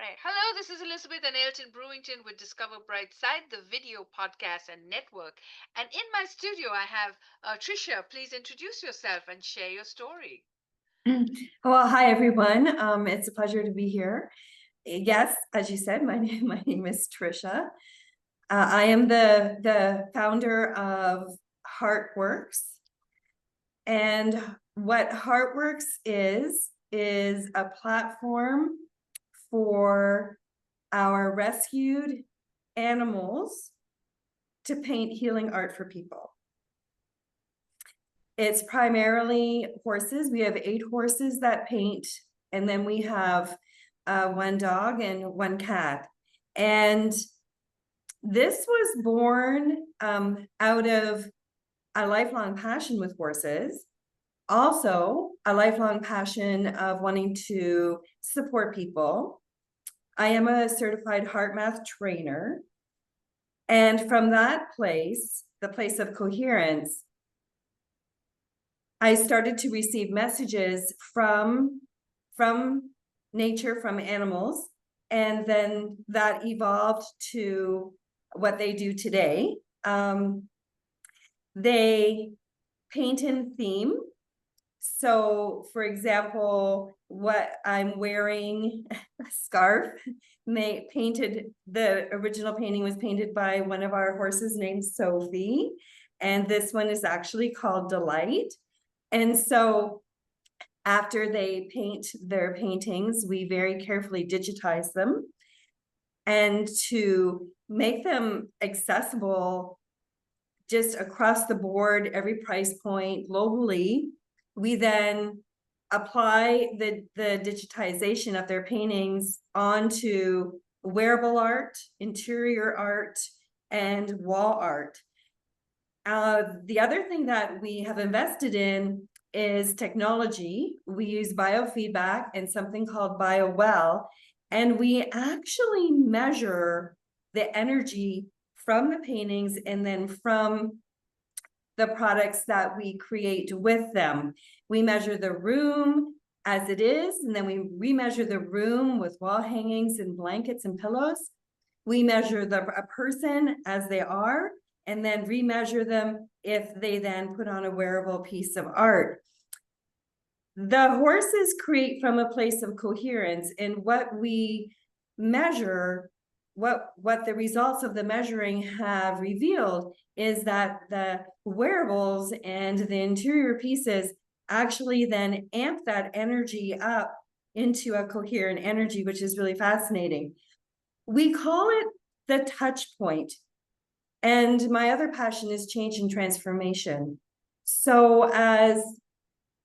Right. Hello, this is Elizabeth and Ailton Brewington with Discover Brightside, the video podcast and network. And in my studio, I have Tricia. Please introduce yourself and share your story. Well, hi everyone. It's a pleasure to be here. Yes, as you said, my name is Tricia. I am the founder of HeartWorks, and what HeartWorks is a platform for our rescued animals to paint healing art for people. It's primarily horses. We have 8 horses that paint, and then we have 1 dog and 1 cat. And this was born out of a lifelong passion with horses, also a lifelong passion of wanting to support people. I am a certified HeartMath trainer. And from that place, the place of coherence, I started to receive messages from nature, from animals, and then that evolved to what they do today. They paint in theme. So, for example, what I'm wearing, a scarf, the original painting was painted by one of our horses named Sophie, and this one is actually called Delight. And so after they paint their paintings, we very carefully digitize them. And to make them accessible just across the board, every price point globally, we then apply the digitization of their paintings onto wearable art, interior art, and wall art. The other thing that we have invested in is technology. We use biofeedback and something called BioWell, and we actually measure the energy from the paintings and then from the products that we create with them. We measure the room as it is, and then we remeasure the room with wall hangings and blankets and pillows. We measure a person as they are, and then remeasure them if they then put on a wearable piece of art. The horses create from a place of coherence, and what we measure, what the results of the measuring have revealed is that the wearables and the interior pieces actually then amp that energy up into a coherent energy, which is really fascinating. We call it the touch point. And my other passion is change and transformation. So as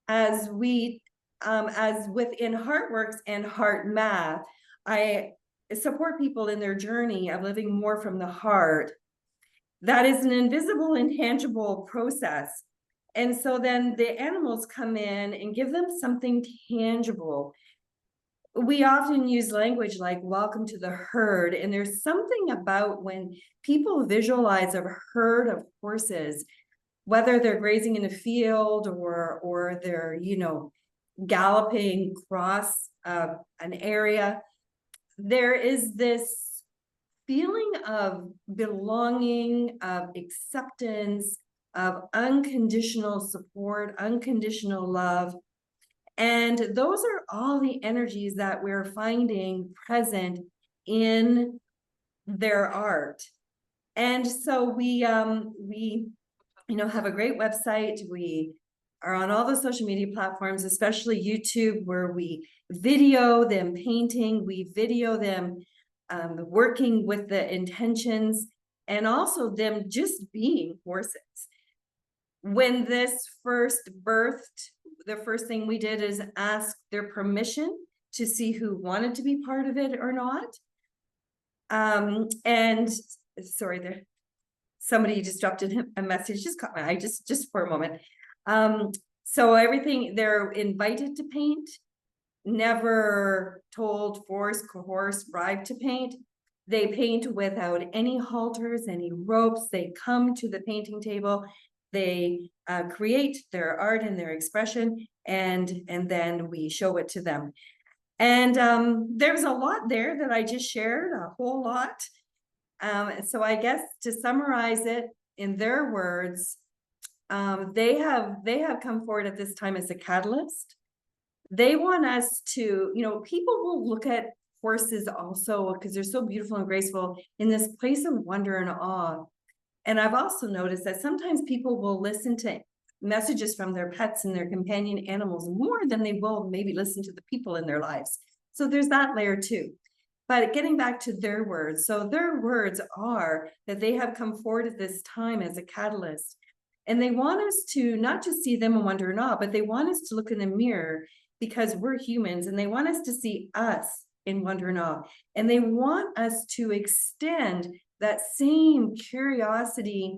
within HeartWorks and HeartMath, I support people in their journey of living more from the heart. That is an invisible, intangible process. And so then the animals come in and give them something tangible. We often use language like welcome to the herd, and there's something about when people visualize a herd of horses, whether they're grazing in a field or they're galloping across an area, there is this feeling of belonging, of acceptance, of unconditional support, unconditional love. And those are all the energies that we're finding present in their art. And so we have a great website. We are on all the social media platforms, especially YouTube, where we video them painting, we video them working with the intentions, and also them just being horses. When this first birthed, the first thing we did is ask their permission to see who wanted to be part of it or not. And sorry, somebody just dropped in a message, just caught my eye just for a moment. So everything, they're invited to paint, never told, forced, coerced, bribed to paint. They paint without any halters, any ropes. They come to the painting table. They create their art and their expression, and then we show it to them. And there's a lot there that I just shared, a whole lot. So I guess to summarize it in their words, they have come forward at this time as a catalyst. They want us to, people will look at horses also because they're so beautiful and graceful in this place of wonder and awe. And I've also noticed that sometimes people will listen to messages from their pets and their companion animals more than they will maybe listen to the people in their lives. So there's that layer too. But getting back to their words, so their words are that they have come forward at this time as a catalyst. And they want us to not just see them and wonder and awe, but they want us to look in the mirror because we're humans, and they want us to see us in wonder and awe. And they want us to extend that same curiosity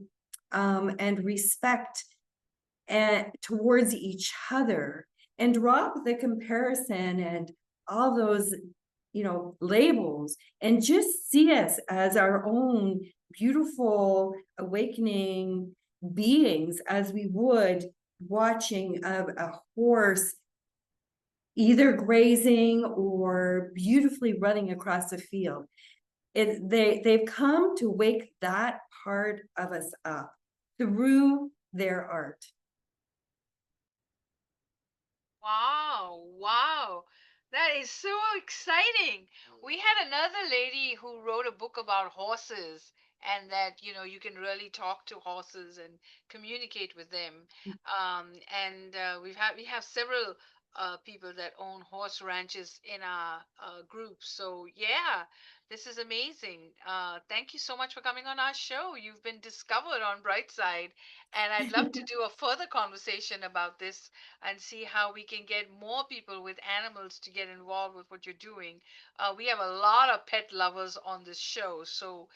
and respect towards each other, and drop the comparison and all those labels, and just see us as our own beautiful awakening beings, as we would watching a horse either grazing or beautifully running across a field. They've come to wake that part of us up through their art. Wow, wow. That is so exciting. We had another lady who wrote a book about horses, and that, you can really talk to horses and communicate with them. And we have several people that own horse ranches in our group. So yeah, this is amazing. Thank you so much for coming on our show. You've been discovered on Brightside, and I'd love to do a further conversation about this and see how we can get more people with animals to get involved with what you're doing. We have a lot of pet lovers on this show, so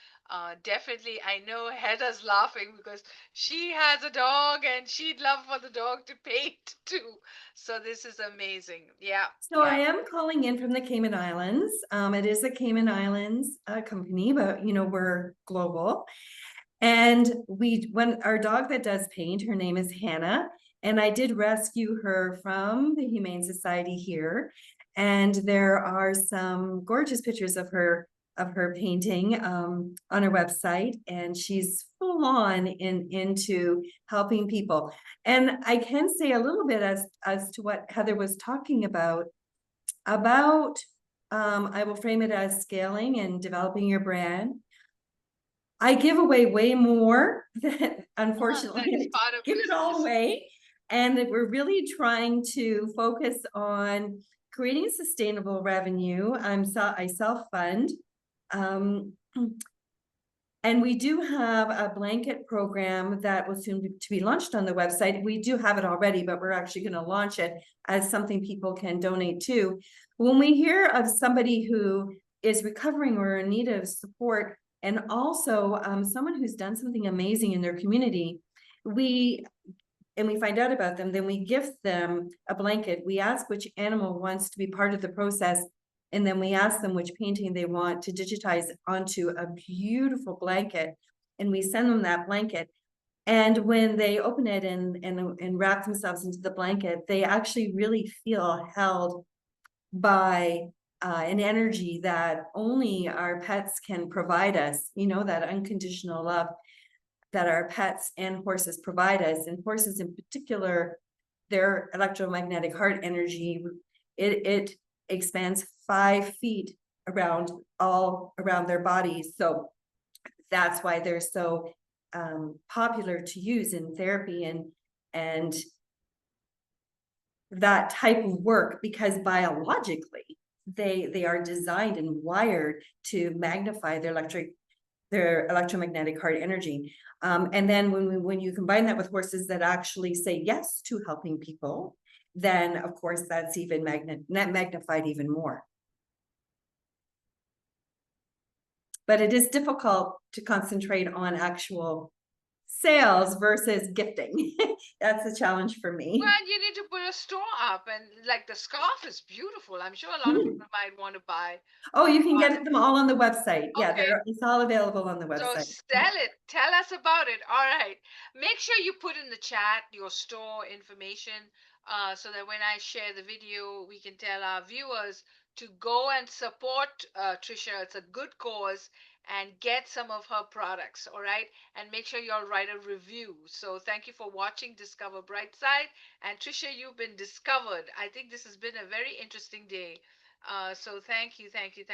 definitely, I know Heather's laughing because she has a dog and she'd love for the dog to paint too. So this is amazing. Yeah, So yeah. I am calling in from the Cayman Islands. It is a Cayman Islands company, but we're global. And when our dog that does paint, her name is Hannah, and I did rescue her from the Humane Society here. And there are some gorgeous pictures of her painting on her website, and she's full on into helping people. And I can say a little bit as to what Heather was talking about I will frame it as scaling and developing your brand. I give away way more than, unfortunately, That is I part of give it all business. away. And that we're really trying to focus on creating sustainable revenue. I self-fund. Um, and we do have a blanket program that will soon to be launched on the website. We do have it already, but we're actually going to launch it as something people can donate to. When we hear of somebody who is recovering or in need of support, and also someone who's done something amazing in their community, we find out about them, then we gift them a blanket. We ask which animal wants to be part of the process, and then we ask them which painting they want to digitize onto a beautiful blanket, and we send them that blanket. And when they open it and wrap themselves into the blanket, they actually really feel held by an energy that only our pets can provide us, that unconditional love that our pets and horses provide us. And horses in particular, their electromagnetic heart energy, it expands 5 feet all around their bodies. So that's why they're so popular to use in therapy and that type of work, because biologically they are designed and wired to magnify their electromagnetic heart energy. And then when you combine that with horses that actually say yes to helping people, then of course that's even magnified even more. But it is difficult to concentrate on actual sales versus gifting. That's a challenge for me. Well, you need to put a store up, and like the scarf is beautiful. I'm sure a lot of people might want to buy Oh, you can one. get them all on the website. Yeah, Okay, it's all available on the so website. sell it. Tell us about it. All right. Make sure you put in the chat your store information, so that when I share the video, we can tell our viewers to go and support Tricia. It's a good cause and get some of her products, all right? And make sure you all write a review. So thank you for watching Discover Brightside. And Tricia, you've been discovered. I think this has been a very interesting day. So thank you, thank you, thank you.